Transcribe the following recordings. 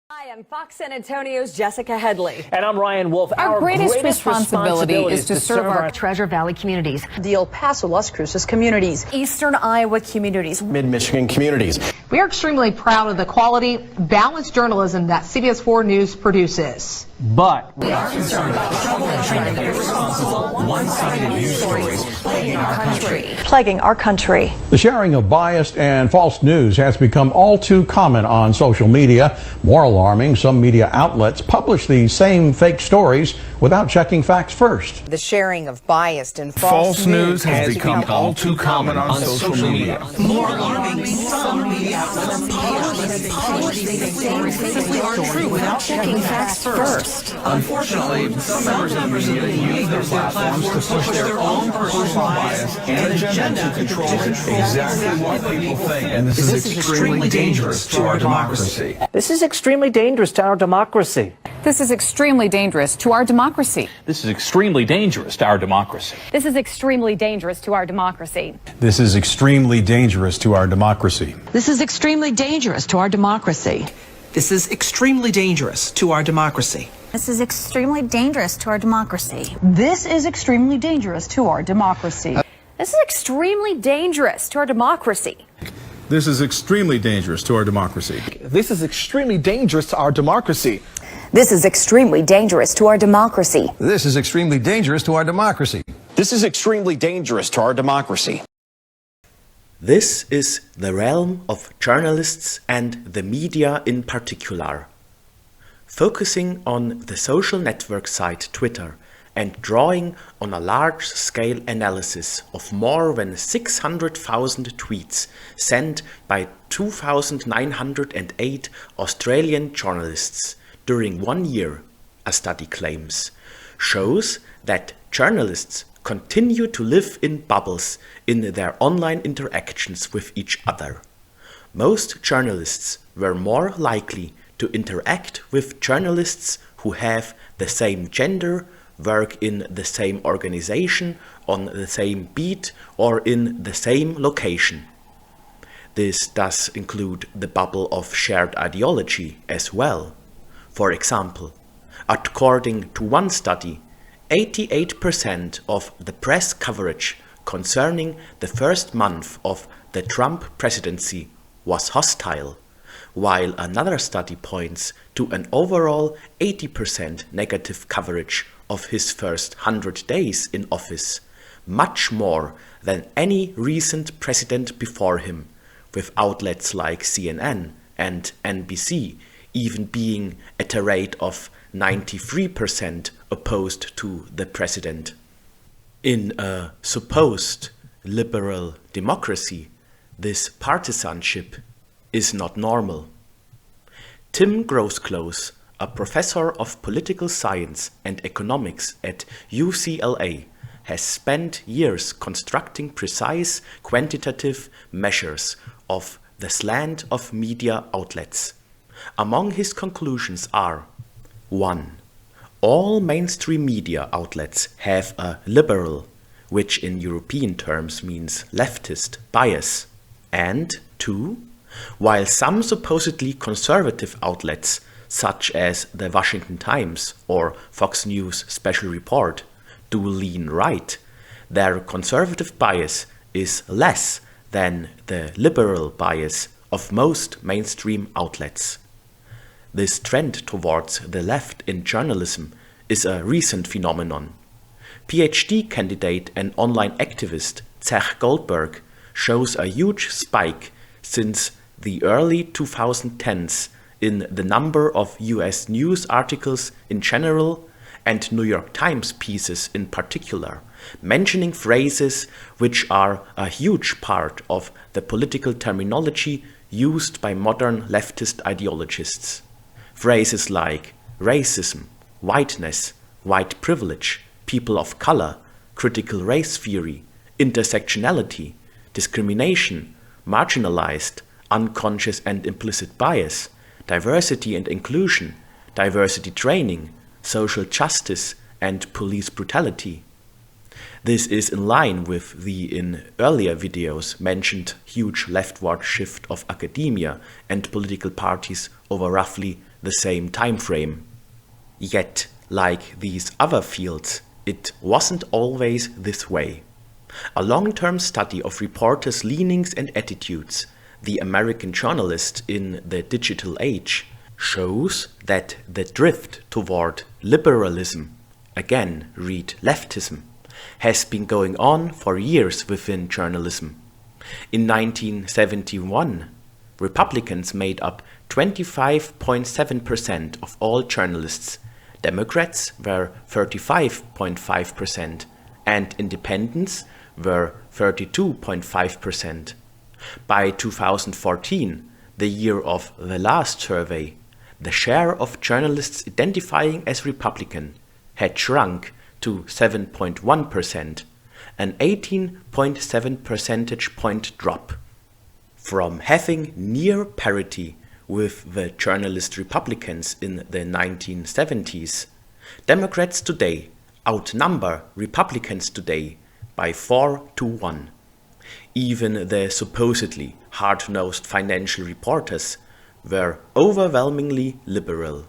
Hi, I'm Fox San Antonio's Jessica Headley. And I'm Ryan Wolf. Our greatest responsibility is to serve our Treasure Valley communities, the El Paso, Las Cruces communities, Eastern Iowa communities, Mid-Michigan communities. We are extremely proud of the quality, balanced journalism that CBS 4 News produces. But we are concerned about the trouble and trend of irresponsible, one-sided news stories plaguing our country. The sharing of biased and false news has become all too common on social media. More alarming, some media outlets publish these same fake stories without checking facts first. The sharing of biased and false news has become all too common on social media. More alarming, some media outlets publish these same fake stories without checking facts first. Unfortunately, some members of the media use their platforms to push their own personal bias and agenda to control exactly what people think. And this is extremely dangerous to our democracy. this is extremely dangerous to our democracy. This is extremely dangerous to our democracy. This is extremely dangerous to our democracy. This is extremely dangerous to our democracy. This is extremely dangerous to our democracy. This is extremely dangerous to our democracy. This is extremely dangerous to our democracy. This is extremely dangerous to our democracy. This is extremely dangerous to our democracy. This is extremely dangerous to our democracy. This is extremely dangerous to our democracy. This is extremely dangerous to our democracy. This is extremely dangerous to our democracy. This is extremely dangerous to our democracy. This is extremely dangerous to our democracy. This is the realm of journalists and the media in particular. Focusing on the social network site Twitter and drawing on a large-scale analysis of more than 600,000 tweets sent by 2,908 Australian journalists during 1 year, a study claims, shows that journalists continue to live in bubbles in their online interactions with each other. Most journalists were more likely to interact with journalists who have the same gender, work in the same organization, on the same beat, or in the same location. This does include the bubble of shared ideology as well. For example, according to one study, 88% of the press coverage concerning the first month of the Trump presidency was hostile, while another study points to an overall 80% negative coverage of his first 100 days in office, much more than any recent president before him, with outlets like CNN and NBC even being at a rate of 93% opposed to the president. In a supposed liberal democracy, this partisanship is not normal. Tim Grosclose, a professor of political science and economics at UCLA, has spent years constructing precise quantitative measures of the slant of media outlets. Among his conclusions are: 1. All mainstream media outlets have a liberal, which in European terms means leftist, bias. And 2. While some supposedly conservative outlets, such as the Washington Times or Fox News Special Report, do lean right, their conservative bias is less than the liberal bias of most mainstream outlets. This trend towards the left in journalism is a recent phenomenon. PhD candidate and online activist Zach Goldberg shows a huge spike since the early 2010s in the number of US news articles in general and New York Times pieces in particular, mentioning phrases which are a huge part of the political terminology used by modern leftist ideologists. Phrases like racism, whiteness, white privilege, people of color, critical race theory, intersectionality, discrimination, marginalized, unconscious and implicit bias, diversity and inclusion, diversity training, social justice, and police brutality. This is in line with the in earlier videos mentioned huge leftward shift of academia and political parties over roughly the same time frame. Yet, like these other fields, it wasn't always this way. A long-term study of reporters' leanings and attitudes, the American journalist in the digital age, shows that the drift toward liberalism, again read leftism, has been going on for years within journalism. In 1971, Republicans made up 25.7% of all journalists, Democrats were 35.5%, and independents were 32.5%. By 2014, the year of the last survey, the share of journalists identifying as Republican had shrunk to 7.1%, an 18.7 percentage point drop. From having near parity with the journalist Republicans in the 1970s, Democrats today outnumber Republicans today by 4-1. Even the supposedly hard-nosed financial reporters were overwhelmingly liberal.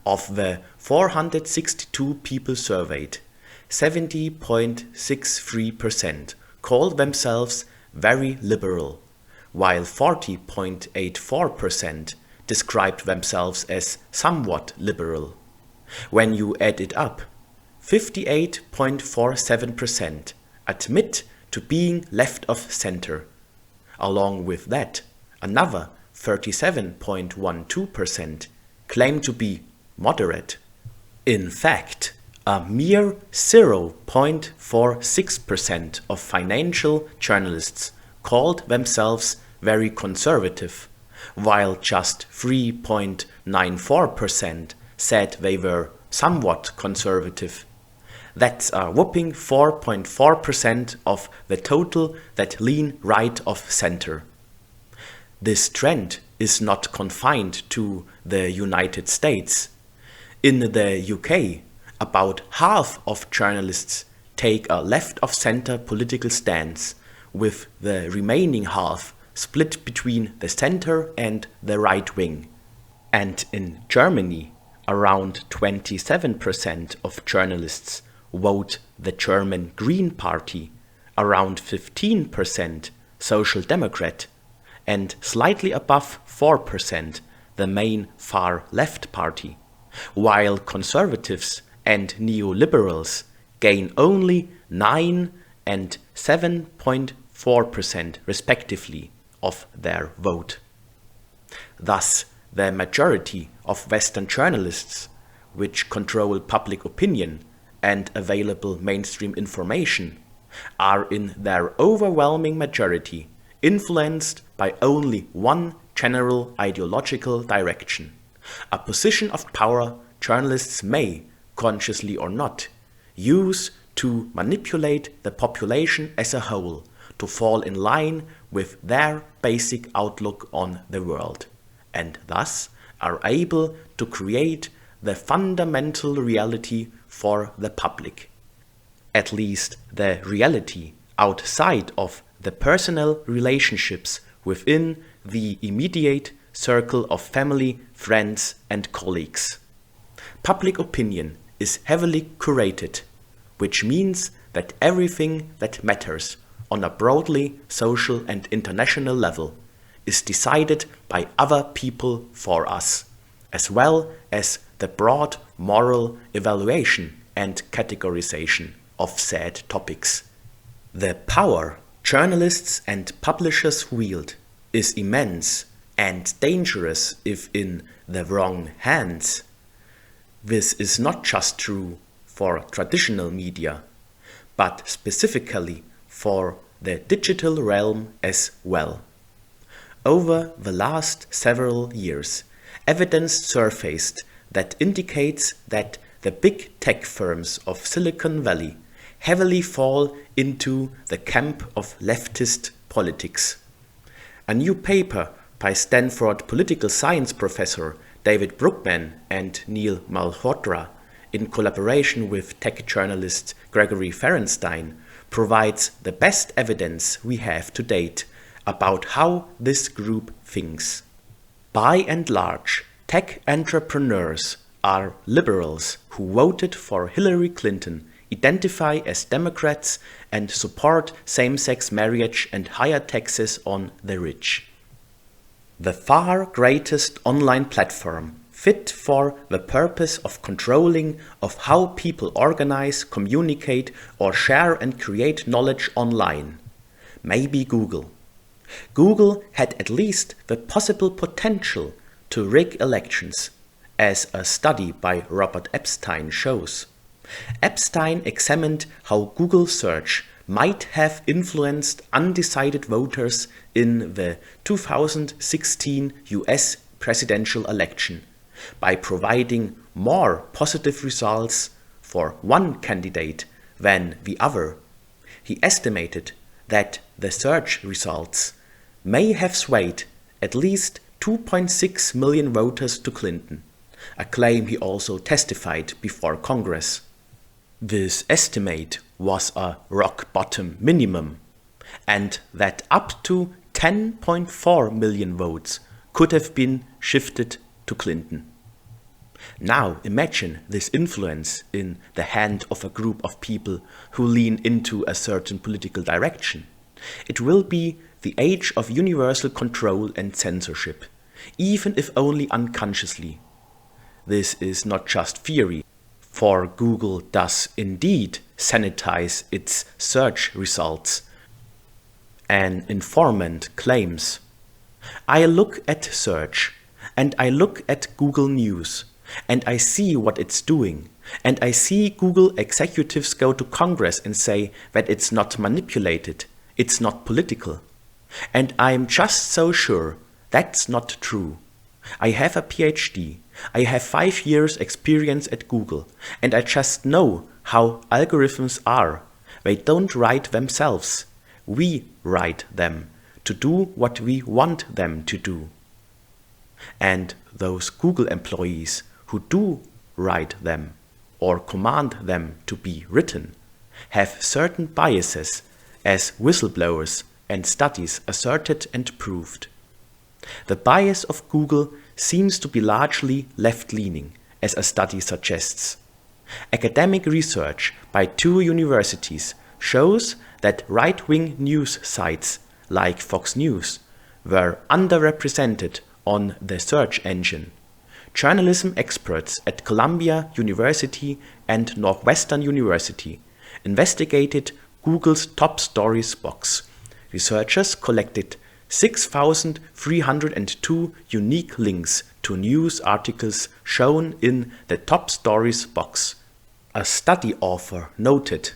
Of the 462 people surveyed, 70.63% called themselves very liberal, while 40.84% described themselves as somewhat liberal. When you add it up, 58.47% admit to being left of center. Along with that, another 37.12% claim to be moderate. In fact, a mere 0.46% of financial journalists called themselves very conservative, while just 3.94% said they were somewhat conservative. That's a whopping 4.4% of the total that lean right of center. This trend is not confined to the United States. In the UK, about half of journalists take a left-of-center political stance, with the remaining half split between the center and the right wing. And in Germany, around 27% of journalists vote the German Green Party, around 15% Social Democrat, and slightly above 4% the main far left party, while conservatives and neoliberals gain only 9 and 7.4% respectively of their vote. Thus, the majority of Western journalists, which control public opinion and available mainstream information, are in their overwhelming majority influenced by only one general ideological direction, a position of power journalists may, consciously or not, use to manipulate the population as a whole to fall in line with their basic outlook on the world, and thus are able to create the fundamental reality for the public, at least the reality outside of the personal relationships within the immediate circle of family, friends, and colleagues. Public opinion is heavily curated, which means that everything that matters on a broadly social and international level is decided by other people for us, as well as the broad moral evaluation and categorization of said topics. The power journalists and publishers wield is immense and dangerous if in the wrong hands. This is not just true for traditional media, but specifically for the digital realm as well. Over the last several years, evidence surfaced that indicates that the big tech firms of Silicon Valley heavily fall into the camp of leftist politics. A new paper by Stanford political science professor David Bruckman and Neil Malhotra, in collaboration with tech journalist Gregory Ferenstein, provides the best evidence we have to date about how this group thinks. By and large, Tech entrepreneurs are liberals who voted for Hillary Clinton, identify as Democrats, and support same-sex marriage and higher taxes on the rich. The far greatest online platform fit for the purpose of controlling of how people organize, communicate, or share and create knowledge online. Maybe Google. Google had at least the possible potential to rig elections, as a study by Robert Epstein shows. Epstein examined how Google search might have influenced undecided voters in the 2016 US presidential election by providing more positive results for one candidate than the other. He estimated that the search results may have swayed at least 2.6 million voters to Clinton, a claim he also testified before Congress. This estimate was a rock-bottom minimum, and that up to 10.4 million votes could have been shifted to Clinton. Now imagine this influence in the hand of a group of people who lean into a certain political direction. It will be the age of universal control and censorship, even if only unconsciously. This is not just theory, for Google does indeed sanitize its search results. An informant claims, "I look at search, and I look at Google News, and I see what it's doing, and I see Google executives go to Congress and say that it's not manipulated, it's not political. And I'm just so sure that's not true. I have a PhD, I have 5 years experience at Google, and I just know how algorithms are. They don't write themselves. We write them to do what we want them to do." And those Google employees who do write them or command them to be written have certain biases, as whistleblowers and studies asserted and proved. The bias of Google seems to be largely left-leaning, as a study suggests. Academic research by 2 universities shows that right-wing news sites like Fox News were underrepresented on the search engine. Journalism experts at Columbia University and Northwestern University investigated Google's top stories box. Researchers collected 6,302 unique links to news articles shown in the top stories box. A study author noted,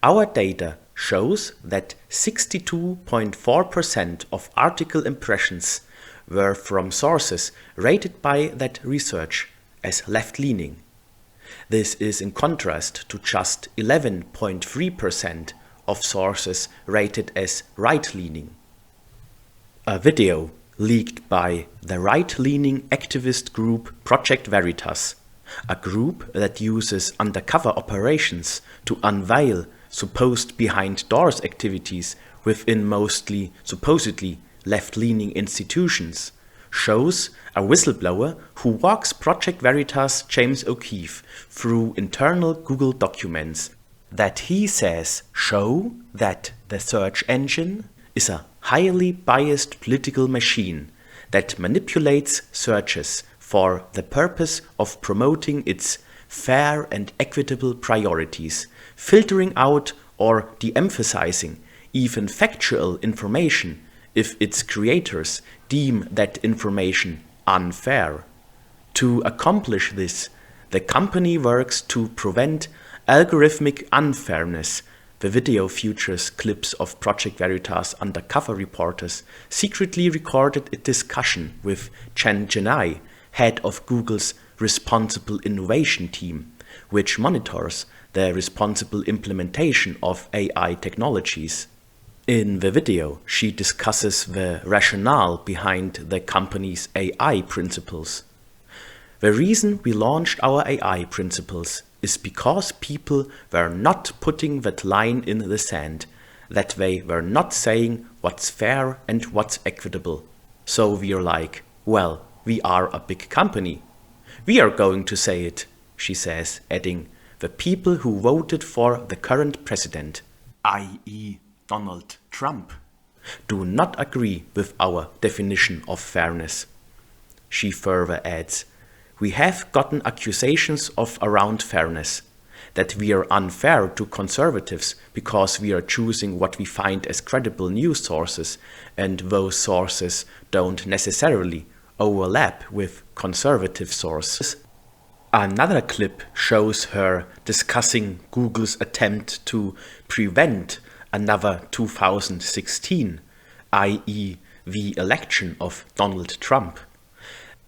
"Our data shows that 62.4% of article impressions were from sources rated by that research as left-leaning. This is in contrast to just 11.3% of sources rated as right-leaning." A video leaked by the right-leaning activist group Project Veritas, a group that uses undercover operations to unveil supposed behind-doors activities within mostly supposedly left-leaning institutions, shows a whistleblower who walks Project Veritas James O'Keefe through internal Google documents that he says show that the search engine is a highly biased political machine that manipulates searches for the purpose of promoting its fair and equitable priorities, filtering out or de-emphasizing even factual information if its creators deem that information unfair. To accomplish this, the company works to prevent algorithmic unfairness. The video features clips of Project Veritas undercover reporters secretly recorded a discussion with Chen Genai, head of Google's Responsible Innovation team, which monitors the responsible implementation of AI technologies. In the video, she discusses the rationale behind the company's AI principles. "The reason we launched our AI principles is because people were not putting that line in the sand, that they were not saying what's fair and what's equitable. So we're like, well, we are a big company. We are going to say it, she says, adding, the people who voted for the current president, i.e. Donald Trump, do not agree with our definition of fairness. She further adds, we have gotten accusations of around fairness, that we are unfair to conservatives because we are choosing what we find as credible news sources, and those sources don't necessarily overlap with conservative sources. Another clip shows her discussing Google's attempt to prevent another 2016, i.e. the election of Donald Trump.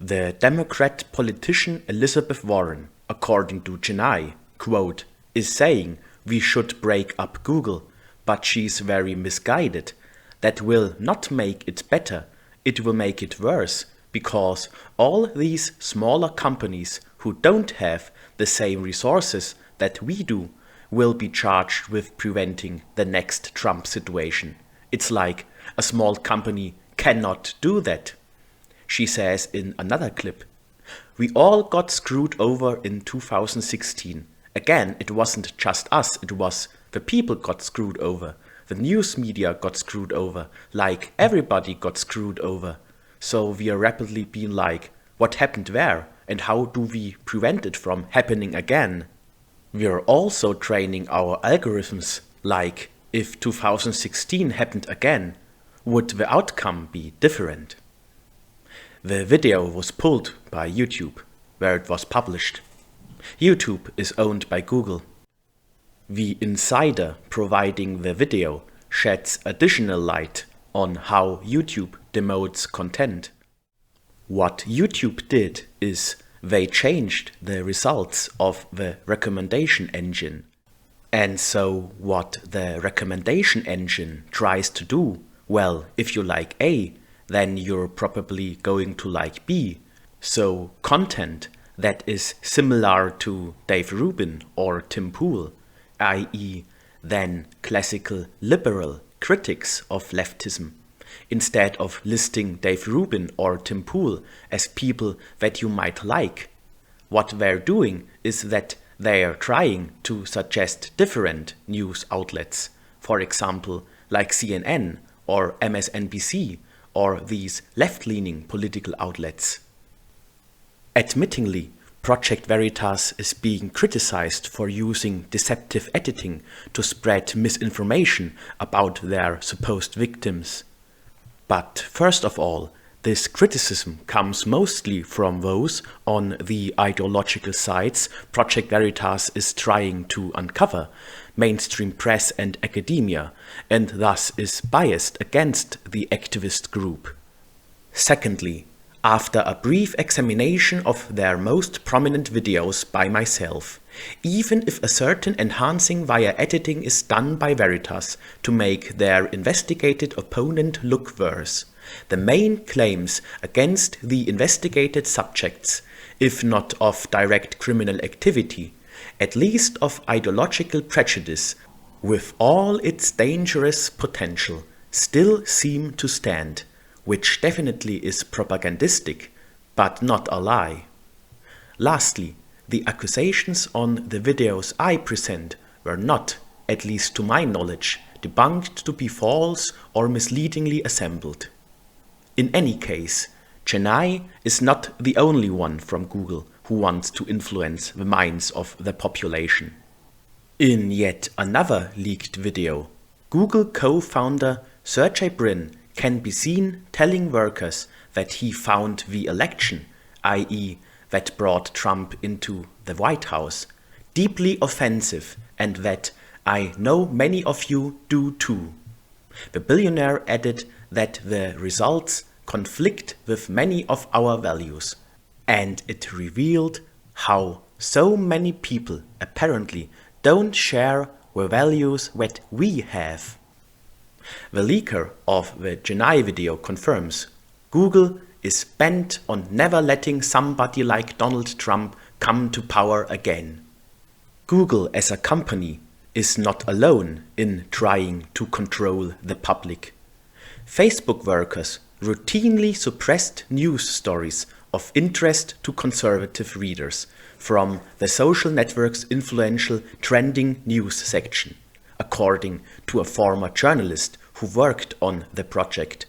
The Democrat politician Elizabeth Warren, according to Chennai, quote, is saying we should break up Google, but she's very misguided. That will not make it better, it will make it worse, because all these smaller companies who don't have the same resources that we do will be charged with preventing the next Trump situation. It's like a small company cannot do that. She says in another clip, we all got screwed over in 2016. Again, it wasn't just us, it was the people got screwed over. The news media got screwed over, like everybody got screwed over. So we are rapidly being like, what happened there? And how do we prevent it from happening again? We are also training our algorithms, like, if 2016 happened again, would the outcome be different? The video was pulled by YouTube, where it was published. YouTube is owned by Google. The insider providing the video sheds additional light on how YouTube demotes content. What YouTube did is they changed the results of the recommendation engine. And so what the recommendation engine tries to do, well, if you like A, then you're probably going to like B. So content that is similar to Dave Rubin or Tim Pool, i.e. then classical liberal critics of leftism, instead of listing Dave Rubin or Tim Pool as people that you might like. What they're doing is that they're trying to suggest different news outlets, for example, like CNN or MSNBC or these left-leaning political outlets. Admittingly, Project Veritas is being criticized for using deceptive editing to spread misinformation about their supposed victims. But first of all, this criticism comes mostly from those on the ideological sides Project Veritas is trying to uncover, mainstream press and academia, and thus is biased against the activist group. Secondly, after a brief examination of their most prominent videos by myself, even if a certain enhancing via editing is done by Veritas to make their investigated opponent look worse, the main claims against the investigated subjects, if not of direct criminal activity, at least of ideological prejudice, with all its dangerous potential, still seem to stand, which definitely is propagandistic, but not a lie. Lastly, the accusations on the videos I present were not, at least to my knowledge, debunked to be false or misleadingly assembled. In any case, Chennai is not the only one from Google who wants to influence the minds of the population. In yet another leaked video, Google co-founder Sergey Brin can be seen telling workers that he found the election, i.e. that brought Trump into the White House, deeply offensive, and that I know many of you do too. The billionaire added that the results conflict with many of our values, and it revealed how so many people apparently don't share the values that we have. The leaker of the Chennai video confirms Google is bent on never letting somebody like Donald Trump come to power again. Google as a company is not alone in trying to control the public. Facebook workers routinely suppressed news stories of interest to conservative readers from the social network's influential trending news section, according to a former journalist who worked on the project.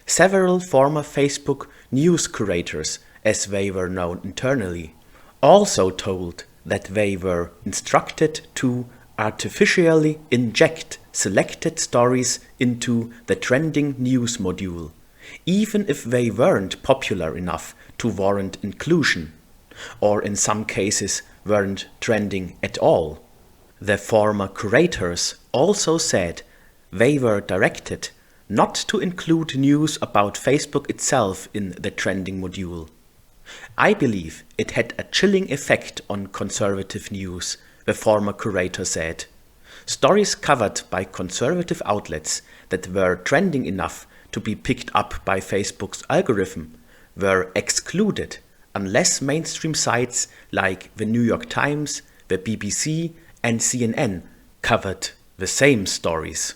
Several former Facebook news curators, as they were known internally, also told that they were instructed to artificially inject selected stories into the trending news module, even if they weren't popular enough to warrant inclusion, or in some cases weren't trending at all. The former curators also said they were directed not to include news about Facebook itself in the trending module. I believe it had a chilling effect on conservative news, the former curator said. Stories covered by conservative outlets that were trending enough to be picked up by Facebook's algorithm were excluded unless mainstream sites like the New York Times, the BBC and CNN covered the same stories.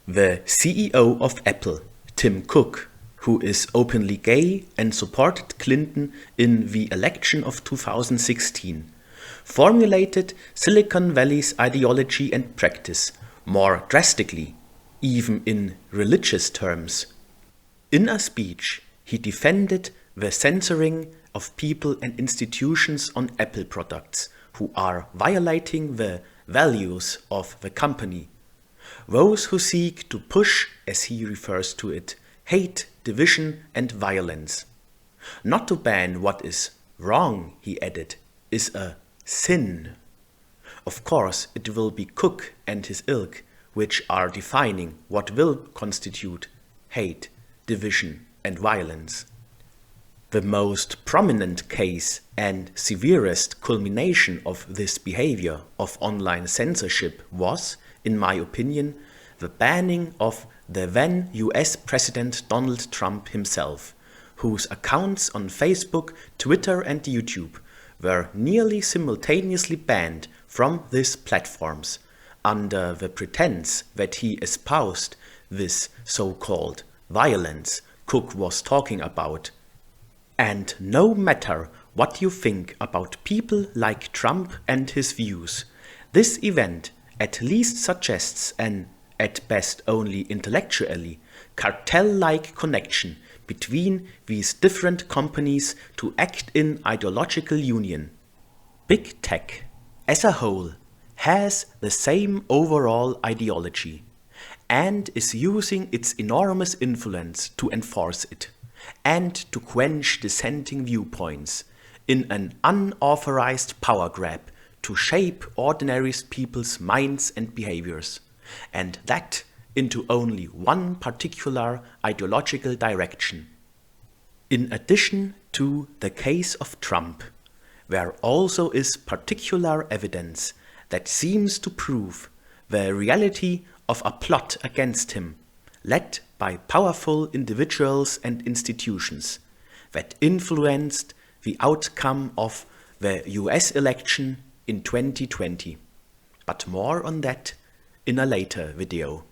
The CEO of Apple, Tim Cook, who is openly gay and supported Clinton in the election of 2016, formulated Silicon Valley's ideology and practice more drastically, even in religious terms. In a speech, he defended the censoring of people and institutions on Apple products who are violating the values of the company. Those who seek to push, as he refers to it, hate, division and violence. Not to ban what is wrong, he added, is a sin. Of course, it will be Cook and his ilk which are defining what will constitute hate, division and violence. The most prominent case and severest culmination of this behavior of online censorship was, in my opinion, the banning of the then US President Donald Trump himself, whose accounts on Facebook, Twitter and YouTube were nearly simultaneously banned from these platforms under the pretense that he espoused this so-called violence Cook was talking about. And no matter what you think about people like Trump and his views, this event at least suggests an, at best only intellectually, cartel-like connection between these different companies to act in ideological union. Big Tech, as a whole, has the same overall ideology and is using its enormous influence to enforce it and to quench dissenting viewpoints in an unauthorized power grab to shape ordinary people's minds and behaviors, and that into only one particular ideological direction. In addition to the case of Trump, there also is particular evidence that seems to prove the reality of a plot against him, led by powerful individuals and institutions, that influenced the outcome of the US election in 2020. But more on that in a later video.